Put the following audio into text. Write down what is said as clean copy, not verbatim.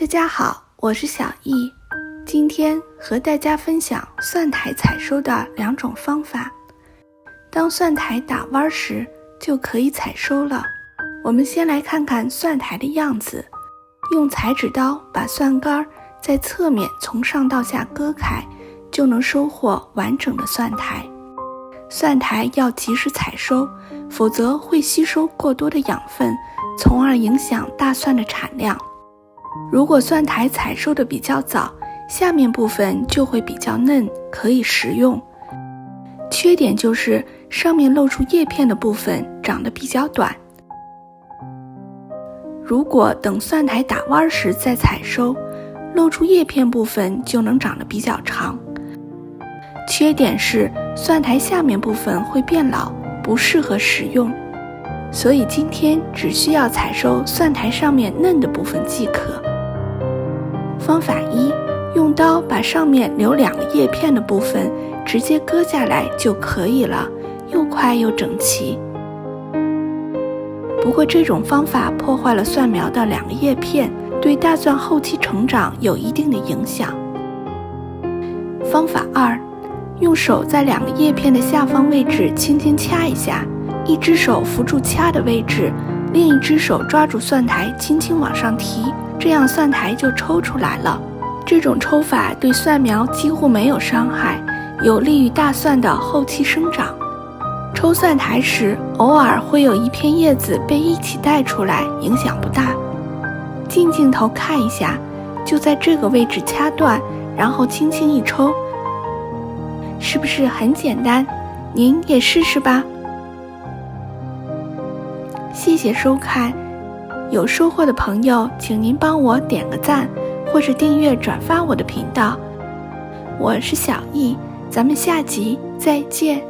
大家好，我是小易，今天和大家分享蒜苔采收的两种方法。当蒜苔打弯时，就可以采收了。我们先来看看蒜苔的样子，用裁纸刀把蒜干在侧面从上到下割开，就能收获完整的蒜苔。蒜苔要及时采收，否则会吸收过多的养分，从而影响大蒜的产量。如果蒜苔采收的比较早，下面部分就会比较嫩，可以食用。缺点就是上面露出叶片的部分长得比较短。如果等蒜苔打弯时再采收，露出叶片部分就能长得比较长。缺点是蒜苔下面部分会变老，不适合食用。所以今天只需要采收蒜苔上面嫩的部分即可。方法一，用刀把上面留2个叶片的部分直接割下来就可以了，又快又整齐。不过这种方法破坏了蒜苗的2个叶片，对大蒜后期成长有一定的影响。方法二，用手在2个叶片的下方位置轻轻掐一下，一只手扶住掐的位置，另一只手抓住蒜苔轻轻往上提，这样蒜苔就抽出来了。这种抽法对蒜苗几乎没有伤害，有利于大蒜的后期生长。抽蒜苔时，偶尔会有一片叶子被一起带出来，影响不大。近镜头看一下，就在这个位置掐断，然后轻轻一抽，是不是很简单？您也试试吧。谢谢收看，有收获的朋友请您帮我点个赞，或者订阅转发我的频道。我是小易，咱们下集再见。